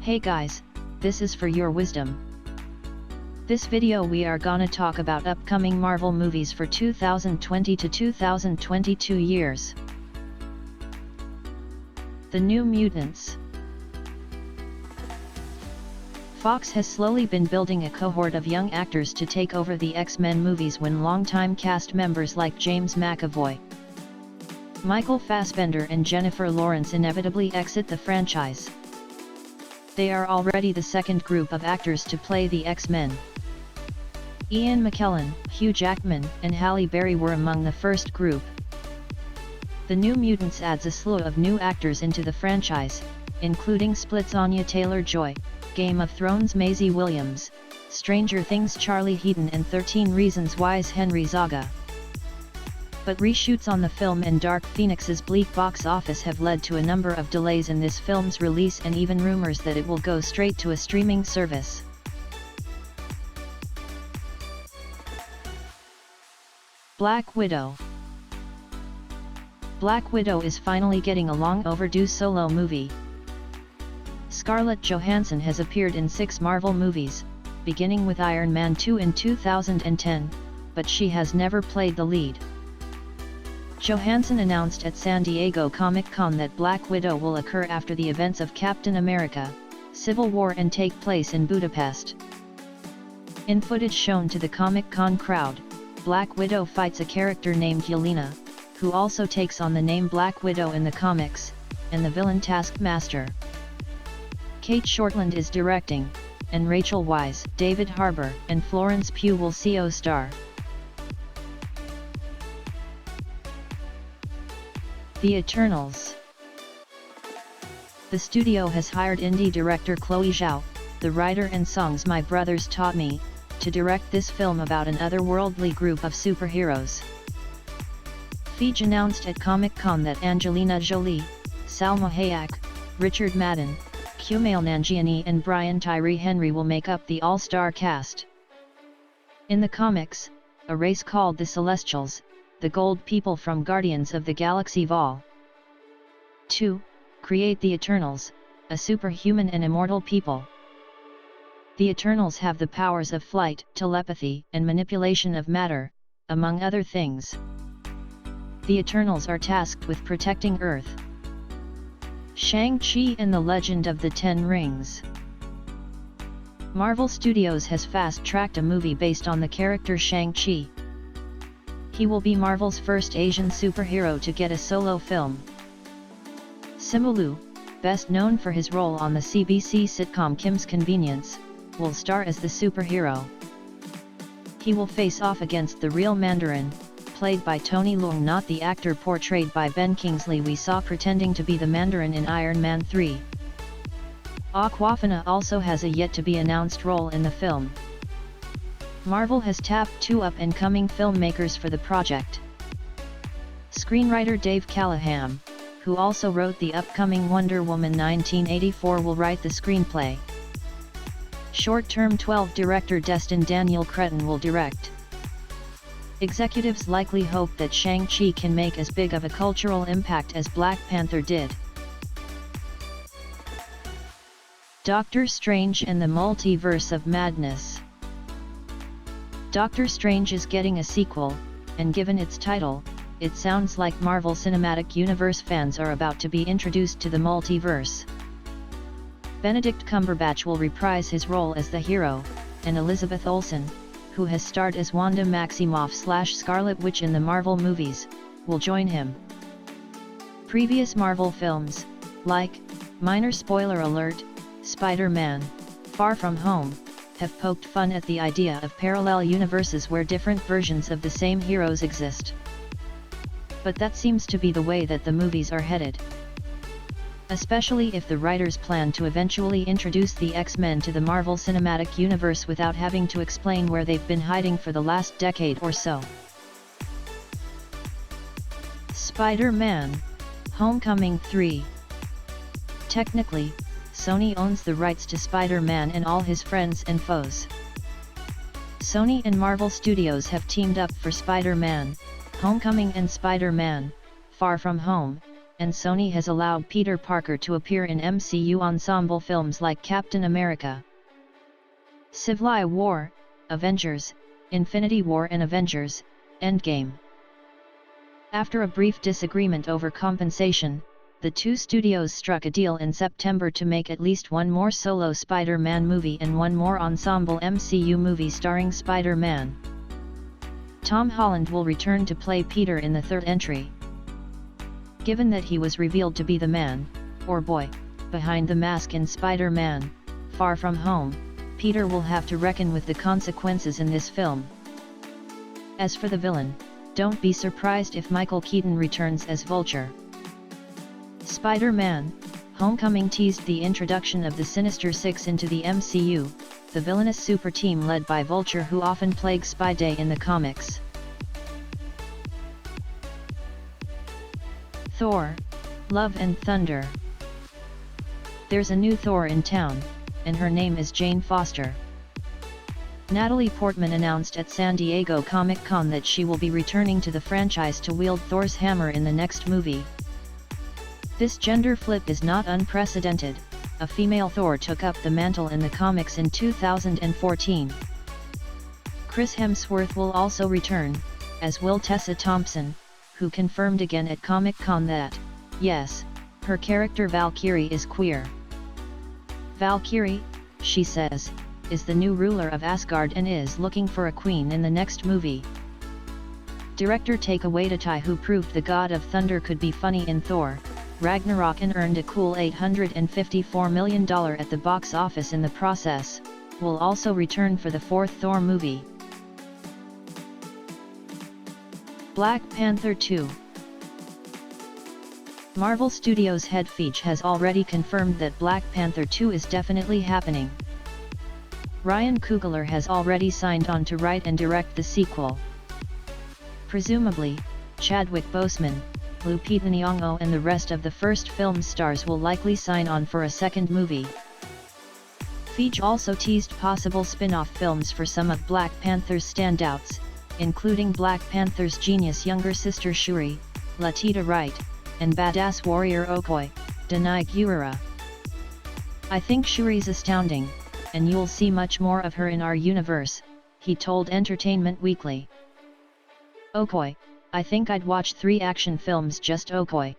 Hey guys, this is for your wisdom. This video we are gonna talk about upcoming Marvel movies for 2020 to 2022 years. The New Mutants. Fox has slowly been building a cohort of young actors to take over the X-Men movies when longtime cast members like James McAvoy, Michael Fassbender and Jennifer Lawrence inevitably exit the franchise. They are already the second group of actors to play the X-Men. Ian McKellen, Hugh Jackman, and Halle Berry were among the first group. The New Mutants adds a slew of new actors into the franchise, including Split's Anya Taylor-Joy, Game of Thrones' Maisie Williams, Stranger Things' Charlie Heaton and 13 Reasons Why's Henry Zaga. But reshoots on the film and Dark Phoenix's bleak box office have led to a number of delays in this film's release and even rumors that it will go straight to a streaming service. Black Widow. Black Widow is finally getting a long overdue solo movie. Scarlett Johansson has appeared in 6 Marvel movies, beginning with Iron Man 2 in 2010, but she has never played the lead. Johansson announced at San Diego Comic-Con that Black Widow will occur after the events of Captain America: Civil War and take place in Budapest. In footage shown to the Comic-Con crowd, Black Widow fights a character named Yelena, who also takes on the name Black Widow in the comics, and the villain Taskmaster. Kate Shortland is directing, and Rachel Weisz, David Harbour, and Florence Pugh will co-star. The Eternals. The studio has hired indie director Chloe Zhao, the writer and songs My Brothers Taught Me, to direct this film about an otherworldly group of superheroes. Feige announced at Comic-Con that Angelina Jolie, Salma Hayek, Richard Madden, Kumail Nanjiani and Brian Tyree Henry will make up the all-star cast. In the comics, a race called the Celestials, the Gold People from Guardians of the Galaxy Vol. 2, create the Eternals, a superhuman and immortal people. The Eternals have the powers of flight, telepathy, and manipulation of matter, among other things. The Eternals are tasked with protecting Earth. ShangChi and the Legend of the Ten Rings. Marvel Studios has fast-tracked a movie based on the character ShangChi. He will be Marvel's first Asian superhero to get a solo film. Simu Liu, best known for his role on the CBC sitcom Kim's Convenience, will star as the superhero. He will face off against the real Mandarin, played by Tony Leung, not the actor portrayed by Ben Kingsley we saw pretending to be the Mandarin in Iron Man 3. Awkwafina also has a yet-to-be-announced role in the film. Marvel has tapped 2 up-and-coming filmmakers for the project. Screenwriter Dave Callaham, who also wrote the upcoming Wonder Woman 1984, will write the screenplay. Short-term 12 director Destin Daniel Cretton will direct. Executives likely hope that Shang-Chi can make as big of a cultural impact as Black Panther did. Doctor Strange and the Multiverse of Madness. Doctor Strange is getting a sequel, and given its title, it sounds like Marvel Cinematic Universe fans are about to be introduced to the multiverse. Benedict Cumberbatch will reprise his role as the hero, and Elizabeth Olsen, who has starred as Wanda Maximoff/Scarlet Witch in the Marvel movies, will join him. Previous Marvel films, like, minor spoiler alert, Spider-Man: Far From Home, have poked fun at the idea of parallel universes where different versions of the same heroes exist. But that seems to be the way that the movies are headed. Especially if the writers plan to eventually introduce the X-Men to the Marvel Cinematic Universe without having to explain where they've been hiding for the last decade or so. Spider-Man Homecoming 3. Technically, Sony owns the rights to Spider-Man and all his friends and foes. Sony and Marvel Studios have teamed up for Spider-Man Homecoming and Spider-Man Far From Home, and Sony has allowed Peter Parker to appear in MCU ensemble films like Captain America, Civil War, Avengers, Infinity War and Avengers, Endgame. After a brief disagreement over compensation, the two studios struck a deal in September to make at least one more solo Spider-Man movie and one more ensemble MCU movie starring Spider-Man. Tom Holland will return to play Peter in the third entry. Given that he was revealed to be the man, or boy, behind the mask in Spider-Man: Far From Home, Peter will have to reckon with the consequences in this film. As for the villain, don't be surprised if Michael Keaton returns as Vulture. Spider-Man: Homecoming teased the introduction of the Sinister Six into the MCU, the villainous super team led by Vulture who often plague Spidey in the comics. Thor: Love and Thunder. There's a new Thor in town, and her name is Jane Foster. Natalie Portman announced at San Diego Comic-Con that she will be returning to the franchise to wield Thor's hammer in the next movie. This gender flip is not unprecedented. A female Thor took up the mantle in the comics in 2014. Chris Hemsworth will also return, as will Tessa Thompson, who confirmed again at Comic-Con that, yes, her character Valkyrie is queer. Valkyrie, she says, is the new ruler of Asgard and is looking for a queen in the next movie. Director Taika Waititi, who proved the God of Thunder could be funny in Thor Ragnarok and earned a cool $854 million at the box office in the process, will also return for the fourth Thor movie. Black Panther 2. Marvel Studios head Feige has already confirmed that Black Panther 2 is definitely happening. Ryan Coogler has already signed on to write and direct the sequel. Presumably, Chadwick Boseman, Lupita Nyong'o and the rest of the first film's stars will likely sign on for a second movie. Feige also teased possible spin-off films for some of Black Panther's standouts, including Black Panther's genius younger sister Shuri, Letitia Wright, and badass warrior Okoye, Danai Gurira. I think Shuri's astounding, and you'll see much more of her in our universe, he told Entertainment Weekly. Okoye: I think I'd watch 3 action films just Okoye.